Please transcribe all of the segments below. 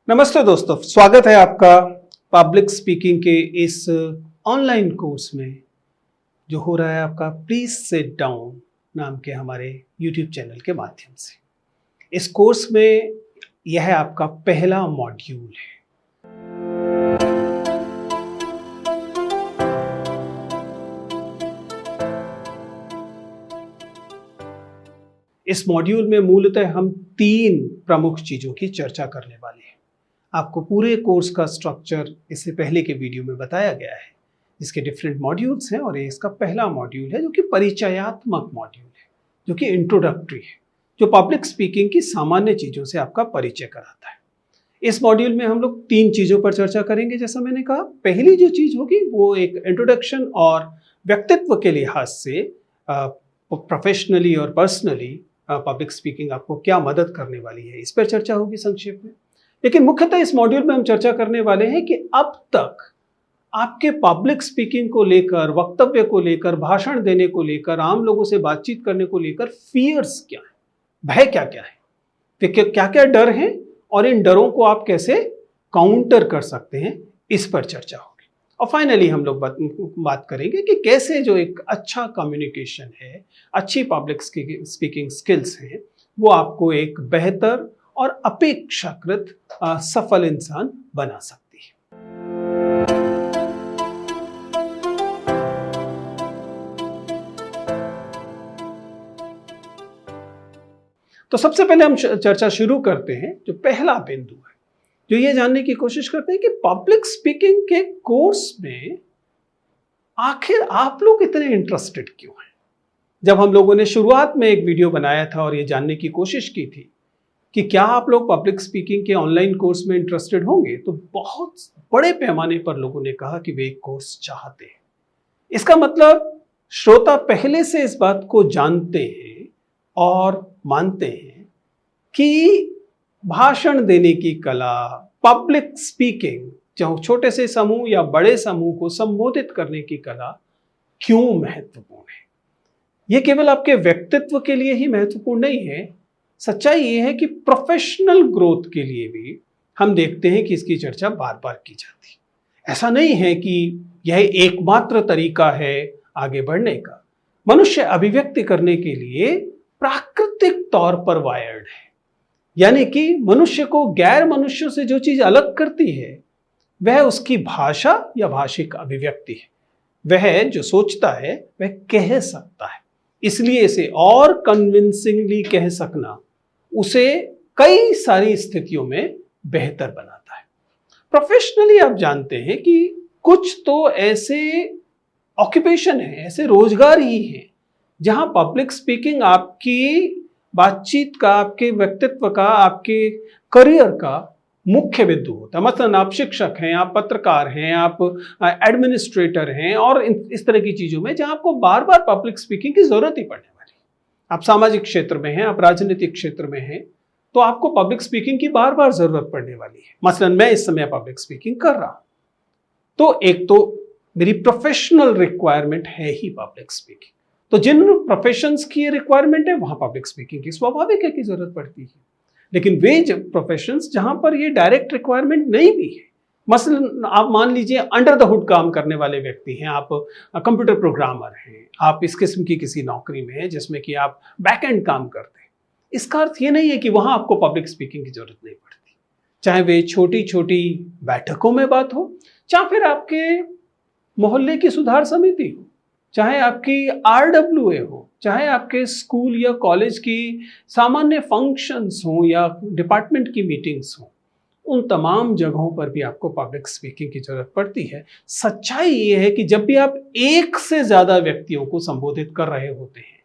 नमस्ते दोस्तों, स्वागत है आपका पब्लिक स्पीकिंग के इस ऑनलाइन कोर्स में जो हो रहा है आपका प्लीज सिट डाउन नाम के हमारे YouTube चैनल के माध्यम से। इस कोर्स में यह आपका पहला मॉड्यूल है। इस मॉड्यूल में मूलतः हम 3 प्रमुख चीजों की चर्चा करने वाले हैं। आपको पूरे कोर्स का स्ट्रक्चर इससे पहले के वीडियो में बताया गया है, इसके डिफरेंट मॉड्यूल्स हैं और ये इसका पहला मॉड्यूल है जो कि परिचयात्मक मॉड्यूल है, जो कि इंट्रोडक्टरी है, जो पब्लिक स्पीकिंग की सामान्य चीज़ों से आपका परिचय कराता है। इस मॉड्यूल में हम लोग 3 चीज़ों पर चर्चा करेंगे। जैसा मैंने कहा, पहली जो चीज़ होगी वो एक इंट्रोडक्शन और व्यक्तित्व के लिहाज से प्रोफेशनली और पर्सनली पब्लिक स्पीकिंग आपको क्या मदद करने वाली है, इस पर चर्चा होगी संक्षेप में। लेकिन मुख्यतः इस मॉड्यूल में हम चर्चा करने वाले हैं कि अब तक आपके पब्लिक स्पीकिंग को लेकर, वक्तव्य को लेकर, भाषण देने को लेकर, आम लोगों से बातचीत करने को लेकर फियर्स क्या है, भय क्या क्या है, क्या क्या डर हैं और इन डरों को आप कैसे काउंटर कर सकते हैं, इस पर चर्चा होगी। और फाइनली हम लोग बात करेंगे कि कैसे जो एक अच्छा कम्युनिकेशन है, अच्छी पब्लिक स्पीकिंग स्किल्स हैं, वो आपको एक बेहतर और अपेक्षाकृत सफल इंसान बना सकती है। तो सबसे पहले हम चर्चा शुरू करते हैं, जो पहला बिंदु है, जो ये जानने की कोशिश करते हैं कि पब्लिक स्पीकिंग के कोर्स में आखिर आप लोग इतने इंटरेस्टेड क्यों हैं। जब हम लोगों ने शुरुआत में एक वीडियो बनाया था और ये जानने की कोशिश की थी कि क्या आप लोग पब्लिक स्पीकिंग के ऑनलाइन कोर्स में इंटरेस्टेड होंगे, तो बहुत बड़े पैमाने पर लोगों ने कहा कि वे एक कोर्स चाहते हैं। इसका मतलब श्रोता पहले से इस बात को जानते हैं और मानते हैं कि भाषण देने की कला, पब्लिक स्पीकिंग, चाहे छोटे से समूह या बड़े समूह को संबोधित करने की कला क्यों महत्वपूर्ण है। यह केवल आपके व्यक्तित्व के लिए ही महत्वपूर्ण नहीं है, सच्चाई ये है कि प्रोफेशनल ग्रोथ के लिए भी हम देखते हैं कि इसकी चर्चा बार बार की जाती है। ऐसा नहीं है कि यह एकमात्र तरीका है आगे बढ़ने का। मनुष्य अभिव्यक्ति करने के लिए प्राकृतिक तौर पर वायर्ड है, यानी कि मनुष्य को गैर मनुष्यों से जो चीज अलग करती है वह उसकी भाषा या भाषिक अभिव्यक्ति है। वह जो सोचता है वह कह सकता है, इसलिए इसे और कन्विंसिंगली कह सकना उसे कई सारी स्थितियों में बेहतर बनाता है। प्रोफेशनली आप जानते हैं कि कुछ तो ऐसे ऑक्यूपेशन है, ऐसे रोजगार ही हैं जहां पब्लिक स्पीकिंग आपकी बातचीत का, आपके व्यक्तित्व का, आपके करियर का मुख्य बिंदु होता है। मतलब आप शिक्षक हैं, आप पत्रकार हैं, आप एडमिनिस्ट्रेटर हैं और इस तरह की चीजों में जहां आपको बार बार पब्लिक स्पीकिंग की जरूरत ही पड़ने वाली। आप सामाजिक क्षेत्र में हैं, आप राजनीतिक क्षेत्र में हैं, तो आपको पब्लिक स्पीकिंग की बार बार जरूरत पड़ने वाली है। मसलन मैं इस समय पब्लिक स्पीकिंग कर रहा हूं, तो एक तो मेरी प्रोफेशनल रिक्वायरमेंट है ही पब्लिक स्पीकिंग। तो जिन प्रोफेशंस की रिक्वायरमेंट है वहां पब्लिक स्पीकिंग की स्वाभाविक है कि जरूरत पड़ती है। लेकिन वे प्रोफेशंस जहां पर ये डायरेक्ट रिक्वायरमेंट नहीं भी है, मसलन आप मान लीजिए अंडर द हुड काम करने वाले व्यक्ति हैं, आप कंप्यूटर प्रोग्रामर हैं, आप इस किस्म की किसी नौकरी में हैं जिसमें कि आप बैक एंड काम करते हैं, इसका अर्थ ये नहीं है कि वहां आपको पब्लिक स्पीकिंग की जरूरत नहीं पड़ती। चाहे वे छोटी छोटी बैठकों में बात हो, चाहे फिर आपके मोहल्ले की सुधार समिति हो, चाहे आपकी RWA हो, चाहे आपके स्कूल या कॉलेज की सामान्य फंक्शंस हो या डिपार्टमेंट की मीटिंग्स हो, उन तमाम जगहों पर भी आपको पब्लिक स्पीकिंग की जरूरत पड़ती है। सच्चाई ये है कि जब भी आप एक से ज्यादा व्यक्तियों को संबोधित कर रहे होते हैं,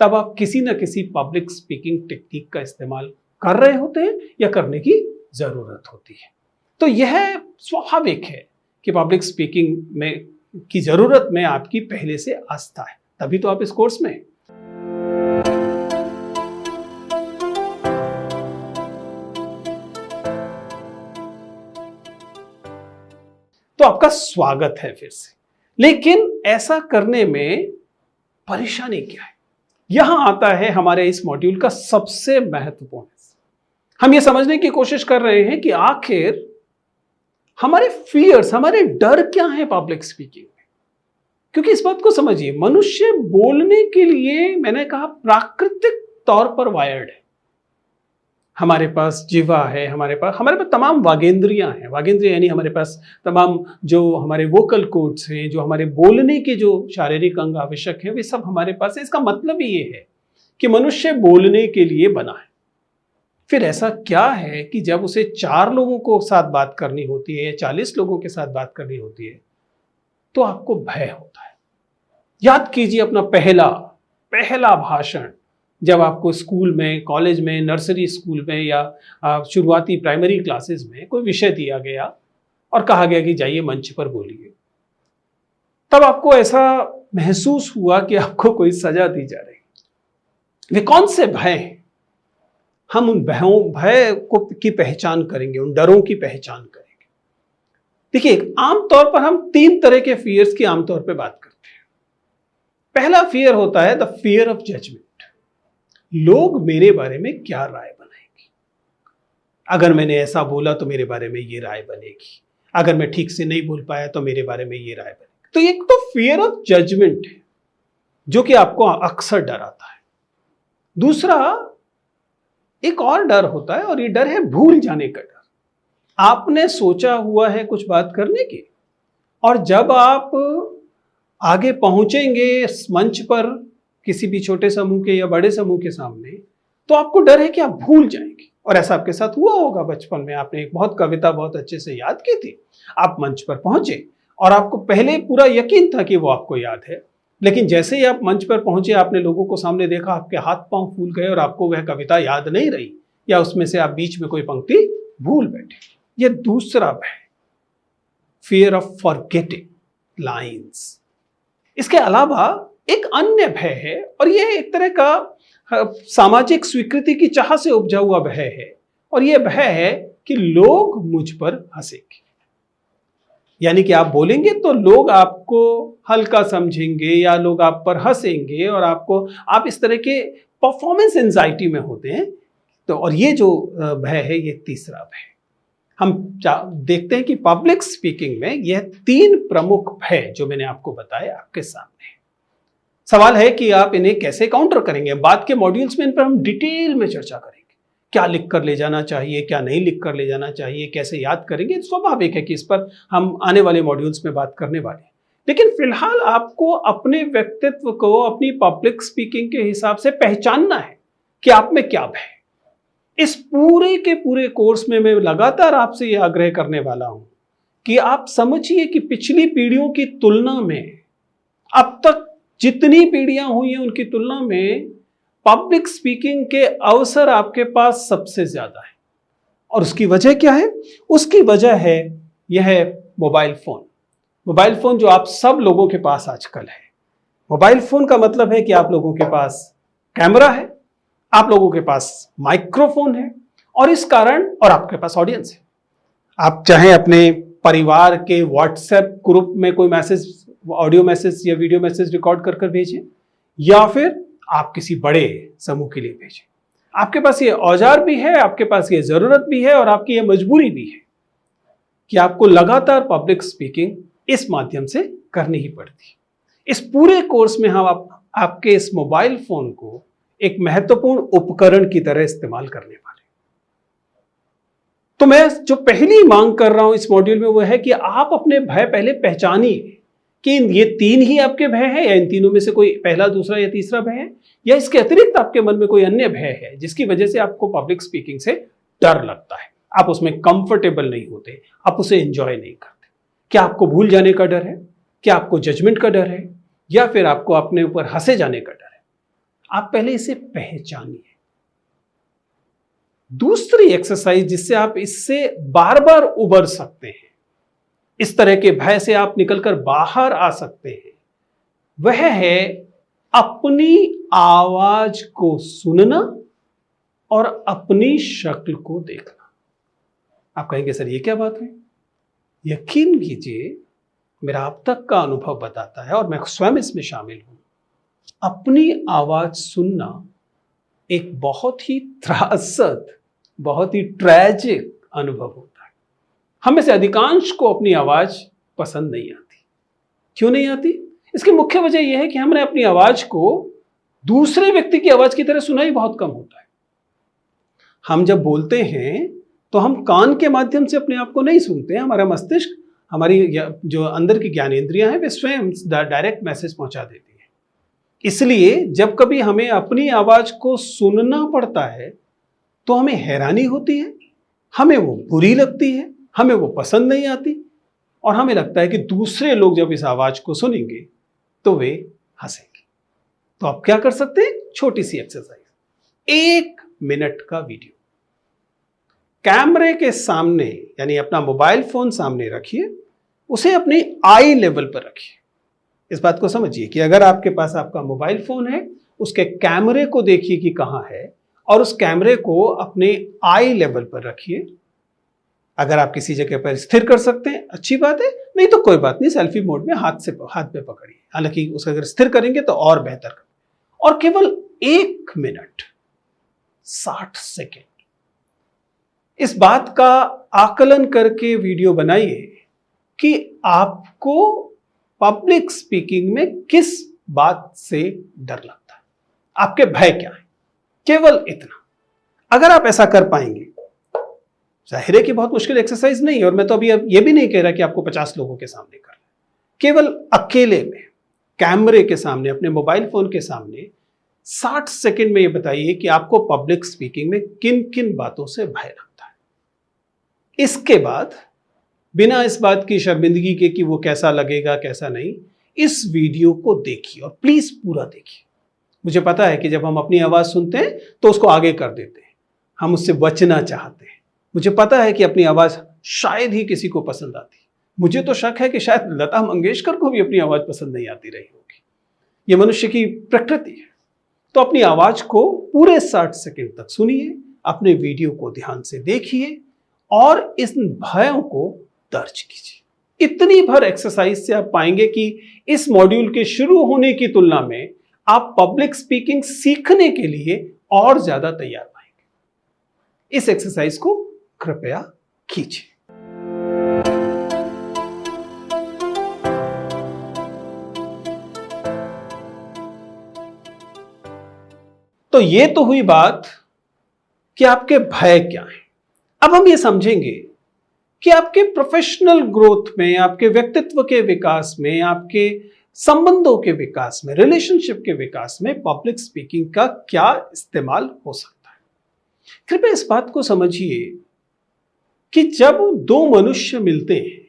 तब आप किसी न किसी पब्लिक स्पीकिंग टेक्निक का इस्तेमाल कर रहे होते हैं या करने की जरूरत होती है। तो यह स्वाभाविक है कि पब्लिक स्पीकिंग में की जरूरत में आपकी पहले से आस्था है, तभी तो आप इस कोर्स में हैं। तो आपका स्वागत है फिर से। लेकिन ऐसा करने में परेशानी क्या है, यहां आता है हमारे इस मॉड्यूल का सबसे महत्वपूर्ण हिस्सा। हम ये समझने की कोशिश कर रहे हैं कि आखिर हमारे फियर्स, हमारे डर क्या है पब्लिक स्पीकिंग में। क्योंकि इस बात को समझिए, मनुष्य बोलने के लिए, मैंने कहा, प्राकृतिक तौर पर वायर्ड है। हमारे पास जिह्वा है, हमारे पास तमाम वागेंद्रियां हैं। वागेंद्रियां यानी हमारे पास तमाम जो हमारे वोकल कोड्स हैं, जो हमारे बोलने के जो शारीरिक अंग आवश्यक है, वे सब हमारे पास है। इसका मतलब ये है कि मनुष्य बोलने के लिए बना है। फिर ऐसा क्या है कि जब उसे 4 लोगों को साथ बात करनी होती है या 40 लोगों के साथ बात करनी होती है तो आपको भय होता है। याद कीजिए अपना पहला भाषण, जब आपको स्कूल में, कॉलेज में, नर्सरी स्कूल में या शुरुआती प्राइमरी क्लासेस में कोई विषय दिया गया और कहा गया कि जाइए मंच पर बोलिए, तब आपको ऐसा महसूस हुआ कि आपको कोई सजा दी जा रही। वे कौन से भय हैं? हम उन भय की पहचान करेंगे, उन डरों की पहचान करेंगे। देखिए, आमतौर पर हम 3 तरह के फियर्स की आमतौर पर बात करते हैं। पहला फियर होता है द फियर ऑफ जजमेंट। लोग मेरे बारे में क्या राय बनाएंगे, अगर मैंने ऐसा बोला तो मेरे बारे में ये राय बनेगी, अगर मैं ठीक से नहीं बोल पाया तो मेरे बारे में ये राय बनेगी। तो एक तो फियर ऑफ जजमेंट है जो कि आपको अक्सर डराता है। दूसरा एक और डर होता है, और ये डर है भूल जाने का डर। आपने सोचा हुआ है कुछ बात करने की, और जब आप आगे पहुंचेंगे इस मंच पर किसी भी छोटे समूह के या बड़े समूह के सामने, तो आपको डर है कि आप भूल जाएंगे। और ऐसा आपके साथ हुआ होगा बचपन में, आपने एक कविता बहुत अच्छे से याद की थी। आप मंच पर पहुंचे और आपको पहले पूरा यकीन था कि वो आपको याद है, लेकिन जैसे ही आप मंच पर पहुंचे, आपने लोगों को सामने देखा, आपके हाथ पांव फूल गए और आपको वह कविता याद नहीं रही, या उसमें से आप बीच में कोई पंक्ति भूल बैठे। यह दूसरा भय, फियर ऑफ फॉरगेटिंग लाइन्स। इसके अलावा एक अन्य भय है, और यह एक तरह का सामाजिक स्वीकृति की चाह से उपजा हुआ भय है, और यह भय है कि लोग मुझ पर हंसेंगे। यानी कि आप बोलेंगे तो लोग आपको हल्का समझेंगे या लोग आप पर हंसेंगे, और आप इस तरह के परफॉर्मेंस एंजाइटी में होते हैं। तो और ये जो भय है, ये तीसरा भय। हम देखते हैं कि पब्लिक स्पीकिंग में यह 3 प्रमुख भय जो मैंने आपको बताया आपके सामने है। सवाल है कि आप इन्हें कैसे काउंटर करेंगे। बाद के मॉड्यूल्स में इन पर हम डिटेल में चर्चा करेंगे। क्या लिख कर ले जाना चाहिए, क्या नहीं लिख कर ले जाना चाहिए, कैसे याद करेंगे। स्वाभाविक है कि इस पर हम आने वाले मॉड्यूल्स में बात करने वाले हैं। लेकिन फिलहाल आपको अपने व्यक्तित्व को अपनी पब्लिक स्पीकिंग के हिसाब से पहचानना है कि आप में क्या भय। इस पूरे के पूरे कोर्स में मैं लगातार आपसे यह आग्रह करने वाला हूं कि आप समझिए कि पिछली पीढ़ियों की तुलना में, अब तक जितनी पीढ़ियां हुई हैं उनकी तुलना में, पब्लिक स्पीकिंग के अवसर आपके पास सबसे ज्यादा है। और उसकी वजह क्या है? उसकी वजह है यह मोबाइल फोन। मोबाइल फोन जो आप सब लोगों के पास आजकल है। मोबाइल फोन का मतलब है कि आप लोगों के पास कैमरा है, आप लोगों के पास माइक्रोफोन है, और इस कारण, और आपके पास ऑडियंस है। आप चाहे अपने परिवार के व्हाट्सएप ग्रुप में कोई मैसेज, ऑडियो मैसेज या वीडियो मैसेज रिकॉर्ड कर भेजें, या फिर आप किसी बड़े समूह के लिए भेजें। आपके पास ये औजार भी है, आपके पास ये जरूरत भी है, और आपकी ये मजबूरी भी है कि आपको लगातार पब्लिक स्पीकिंग इस माध्यम से करनी ही पड़ती है। इस पूरे कोर्स में हम आपके इस मोबाइल फोन को एक महत्वपूर्ण उपकरण की तरह इस्तेमाल करने वाले। तो मैं जो पहली मांग कर रहा हूं इस मॉड्यूल में, वो है कि आप अपने भय पहले पहचानिए कि ये 3 ही आपके भय है, या इन तीनों में से कोई पहला, दूसरा या तीसरा भय है, या इसके अतिरिक्त आपके मन में कोई अन्य भय है जिसकी वजह से आपको पब्लिक स्पीकिंग से डर लगता है, आप उसमें कंफर्टेबल नहीं होते, आप उसे एंजॉय नहीं करते। क्या आपको भूल जाने का डर है? क्या आपको जजमेंट का डर है? या फिर आपको अपने ऊपर हंसे जाने का डर है? आप पहले इसे पहचानिए। दूसरी एक्सरसाइज जिससे आप इससे बार बार उबर सकते हैं, इस तरह के भय से आप निकलकर बाहर आ सकते हैं, वह है अपनी आवाज को सुनना और अपनी शक्ल को देखना। आप कहेंगे सर ये क्या बात है? यकीन कीजिए, मेरा अब तक का अनुभव बताता है, और मैं स्वयं इसमें शामिल हूं, अपनी आवाज सुनना एक बहुत ही त्रासद बहुत ही ट्रेजिक अनुभव होता है। हम में से अधिकांश को अपनी आवाज पसंद नहीं आती। क्यों नहीं आती? इसकी मुख्य वजह यह है कि हमने अपनी आवाज को दूसरे व्यक्ति की आवाज की तरह सुना ही बहुत कम होता है। हम जब बोलते हैं तो हम कान के माध्यम से अपने आप को नहीं सुनते हैं। हमारा मस्तिष्क, हमारी जो अंदर की ज्ञानेंद्रियां हैं, वे स्वयं डायरेक्ट मैसेज पहुंचा देती हैं। इसलिए जब कभी हमें अपनी आवाज को सुनना पड़ता है तो हमें हैरानी होती है, हमें वो बुरी लगती है, हमें वो पसंद नहीं आती, और हमें लगता है कि दूसरे लोग जब इस आवाज को सुनेंगे तो वे हंसेंगे। तो आप क्या कर सकते हैं? छोटी सी एक्सरसाइज, 1 मिनट का वीडियो कैमरे के सामने, यानी अपना मोबाइल फोन सामने रखिए, उसे अपनी आई लेवल पर रखिए। इस बात को समझिए कि अगर आपके पास आपका मोबाइल फोन है, उसके कैमरे को देखिए कि कहां है, और उस कैमरे को अपने आई लेवल पर रखिए। अगर आप किसी जगह पर स्थिर कर सकते हैं अच्छी बात है, नहीं तो कोई बात नहीं, सेल्फी मोड में हाथ पे पकड़िए। हालांकि उसको अगर स्थिर करेंगे तो और बेहतर। और केवल 1 मिनट 60 सेकेंड इस बात का आकलन करके वीडियो बनाइए कि आपको पब्लिक स्पीकिंग में किस बात से डर लगता है, आपके भय क्या है। केवल इतना। अगर आप ऐसा कर पाएंगे, जाहिर है कि बहुत मुश्किल एक्सरसाइज नहीं है, और मैं तो अभी ये भी नहीं कह रहा कि आपको 50 लोगों के सामने करना। केवल अकेले में कैमरे के सामने, अपने मोबाइल फोन के सामने 60 सेकंड में ये बताइए कि आपको पब्लिक स्पीकिंग में किन किन बातों से भय लगता है। इसके बाद बिना इस बात की शर्मिंदगी के कि वो कैसा लगेगा कैसा नहीं, इस वीडियो को देखिए और प्लीज पूरा देखिए। मुझे पता है कि जब हम अपनी आवाज सुनते हैं तो उसको आगे कर देते हैं, हम उससे बचना चाहते हैं। मुझे पता है कि अपनी आवाज शायद ही किसी को पसंद आती। मुझे तो शक है कि शायद लता मंगेशकर को भी अपनी आवाज पसंद नहीं आती रही होगी। यह मनुष्य की प्रकृति है। तो अपनी आवाज को पूरे 60 सेकंड तक सुनिए, अपने वीडियो को ध्यान से देखिए और इन भयों को दर्ज कीजिए। इतनी भर एक्सरसाइज से आप पाएंगे कि इस मॉड्यूल के शुरू होने की तुलना में आप पब्लिक स्पीकिंग सीखने के लिए और ज्यादा तैयार पाएंगे। इस एक्सरसाइज को कृपया कीजिए। तो ये तो हुई बात कि आपके भय क्या हैं। अब हम ये समझेंगे कि आपके प्रोफेशनल ग्रोथ में, आपके व्यक्तित्व के विकास में, आपके संबंधों के विकास में, रिलेशनशिप के विकास में पब्लिक स्पीकिंग का क्या इस्तेमाल हो सकता है। कृपया इस बात को समझिए कि जब 2 मनुष्य मिलते हैं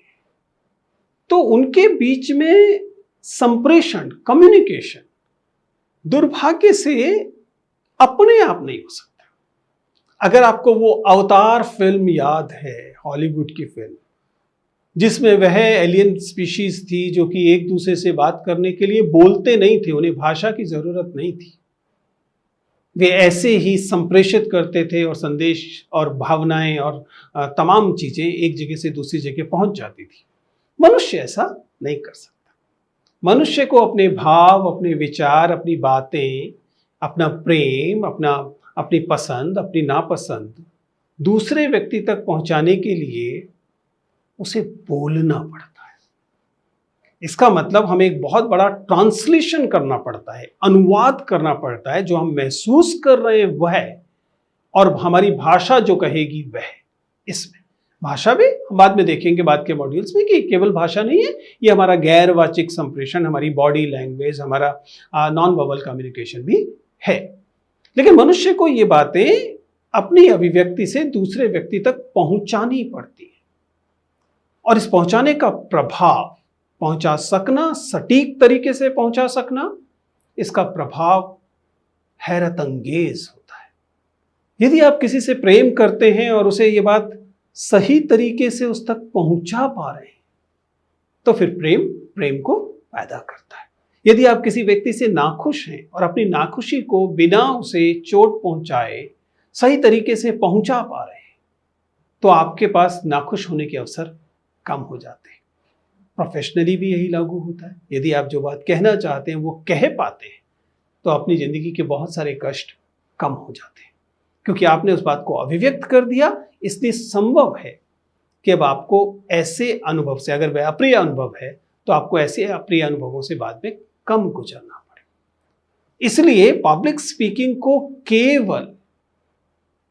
तो उनके बीच में संप्रेषण, कम्युनिकेशन दुर्भाग्य से अपने आप नहीं हो सकता। अगर आपको वो अवतार फिल्म याद है, हॉलीवुड की फिल्म, जिसमें वह एलियन स्पीशीज थी जो कि एक दूसरे से बात करने के लिए बोलते नहीं थे, उन्हें भाषा की जरूरत नहीं थी, वे ऐसे ही संप्रेषित करते थे और संदेश और भावनाएं और तमाम चीजें एक जगह से दूसरी जगह पहुंच जाती थी। मनुष्य ऐसा नहीं कर सकता। मनुष्य को अपने भाव, अपने विचार, अपनी बातें, अपना प्रेम, अपनी पसंद, अपनी नापसंद दूसरे व्यक्ति तक पहुंचाने के लिए उसे बोलना पड़ता है। इसका मतलब हमें एक बहुत बड़ा ट्रांसलेशन करना पड़ता है, अनुवाद करना पड़ता है। जो हम महसूस कर रहे हैं वह, और हमारी भाषा जो कहेगी वह। इसमें भाषा भी हम बाद में देखेंगे, बाद के मॉड्यूल्स में, कि केवल भाषा नहीं है, ये हमारा गैर वाचिक संप्रेषण, हमारी बॉडी लैंग्वेज, हमारा नॉन वर्बल कम्युनिकेशन भी है। लेकिन मनुष्य को ये बातें अपनी अभिव्यक्ति से दूसरे व्यक्ति तक पहुंचानी पड़ती है, और इस पहुंचाने का प्रभाव, पहुंचा सकना, सटीक तरीके से पहुंचा सकना, इसका प्रभाव हैरत अंगेज होता है। यदि आप किसी से प्रेम करते हैं और उसे ये बात सही तरीके से उस तक पहुंचा पा रहे हैं, तो फिर प्रेम को पैदा करता है। यदि आप किसी व्यक्ति से नाखुश हैं और अपनी नाखुशी को बिना उसे चोट पहुंचाए सही तरीके से पहुंचा पा रहे हैं, तो आपके पास नाखुश होने के अवसर कम हो जाते हैं। प्रोफेशनली भी यही लागू होता है। यदि आप जो बात कहना चाहते हैं वो कह पाते हैं, तो अपनी जिंदगी के बहुत सारे कष्ट कम हो जाते हैं। क्योंकि आपने उस बात को अभिव्यक्त कर दिया, इसलिए संभव है कि अब आपको ऐसे अनुभव से, अगर वह अप्रिय अनुभव है तो आपको ऐसे अप्रिय अनुभवों से बाद में कम गुजरना पड़े। इसलिए पब्लिक स्पीकिंग को केवल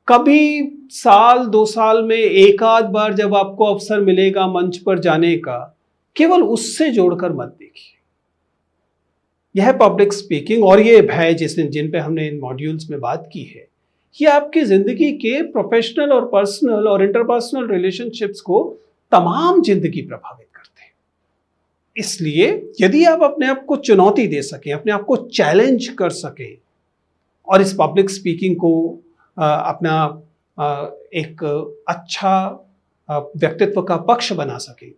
कभी साल 2 साल में एक आध बार जब आपको अवसर मिलेगा मंच पर जाने का, केवल उससे जोड़कर मत देखिए। यह पब्लिक स्पीकिंग और ये भय जिन पे हमने इन मॉड्यूल्स में बात की है, ये आपकी जिंदगी के प्रोफेशनल और पर्सनल और इंटरपर्सनल रिलेशनशिप्स को तमाम जिंदगी प्रभावित करते हैं। इसलिए यदि आप अपने आप को चुनौती दे सकें, अपने आप को चैलेंज कर सकें और इस पब्लिक स्पीकिंग को अपना एक अच्छा व्यक्तित्व का पक्ष बना सकें,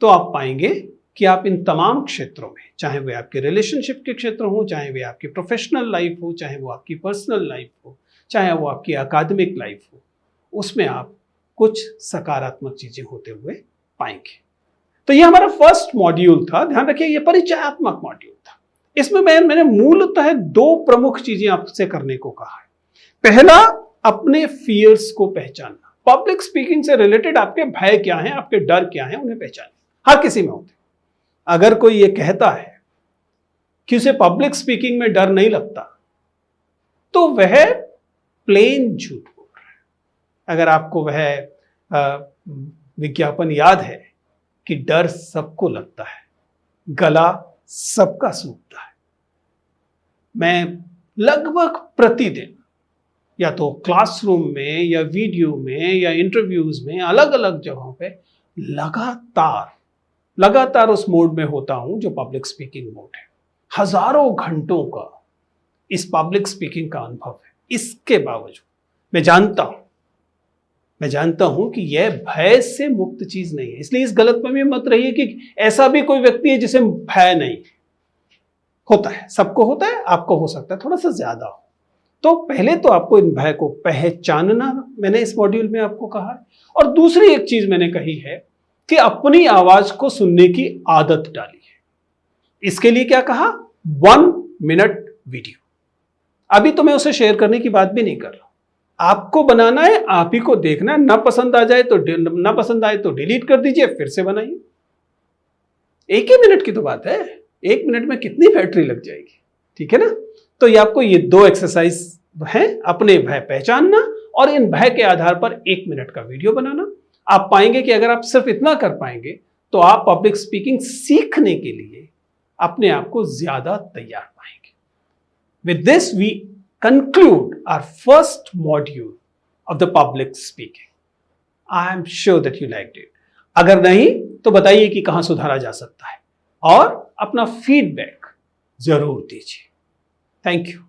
तो आप पाएंगे कि आप इन तमाम क्षेत्रों में, चाहे वे आपके रिलेशनशिप के क्षेत्र हो, चाहे वे आपकी प्रोफेशनल लाइफ हो, चाहे वो आपकी पर्सनल लाइफ हो, चाहे वो आपकी अकादमिक लाइफ हो, उसमें आप कुछ सकारात्मक चीजें होते हुए पाएंगे। तो ये हमारा फर्स्ट मॉड्यूल था। ध्यान रखिए, ये परिचयात्मक मॉड्यूल था। इसमें मैंने मूलतः 2 प्रमुख चीजें आपसे करने को कहा है। पहला, अपने फियर्स को पहचानना। पब्लिक स्पीकिंग से रिलेटेड आपके भय क्या हैं, आपके डर क्या हैं, उन्हें पहचानें। हर किसी में होते हैं। अगर कोई ये कहता है कि उसे पब्लिक स्पीकिंग में डर नहीं लगता, तो वह प्लेन झूठ बोल रहा है। अगर आपको वह विज्ञापन याद है कि डर सबको लगता है, गला सबका सूखता है। मैं लगभग प्रतिदिन या तो क्लासरूम में या वीडियो में या इंटरव्यूज में अलग अलग जगहों पे लगातार उस मोड में होता हूं जो पब्लिक स्पीकिंग मोड है। हजारों घंटों का इस पब्लिक स्पीकिंग का अनुभव है। इसके बावजूद मैं जानता हूं कि यह भय से मुक्त चीज नहीं है। इसलिए इस गलतफहमी में मत रहिए कि ऐसा भी कोई व्यक्ति है जिसे भय नहीं होता है। सबको होता है, आपको हो सकता है थोड़ा सा ज्यादा हो। तो पहले तो आपको इन भय को पहचानना मैंने इस मॉड्यूल में आपको कहा है। और दूसरी एक चीज मैंने कही है कि अपनी आवाज को सुनने की आदत डाली है। इसके लिए क्या कहा? 1 मिनट वीडियो। अभी तो मैं उसे शेयर करने की बात भी नहीं कर रहा। आपको बनाना है, आप ही को देखना है। ना पसंद आए तो डिलीट कर दीजिए, फिर से बनाइए। 1 ही मिनट की तो बात है। 1 मिनट में कितनी बैटरी लग जाएगी, ठीक है ना? तो ये आपको ये 2 एक्सरसाइज हैं, अपने भय पहचानना और इन भय के आधार पर 1 मिनट का वीडियो बनाना। आप पाएंगे कि अगर आप सिर्फ इतना कर पाएंगे तो आप पब्लिक स्पीकिंग सीखने के लिए अपने आप को ज्यादा तैयार पाएंगे। With this we conclude our first module of the public speaking. I am sure that you liked it. अगर नहीं तो बताइए कि कहां सुधारा जा सकता है और अपना फीडबैक जरूर दीजिए। Thank you.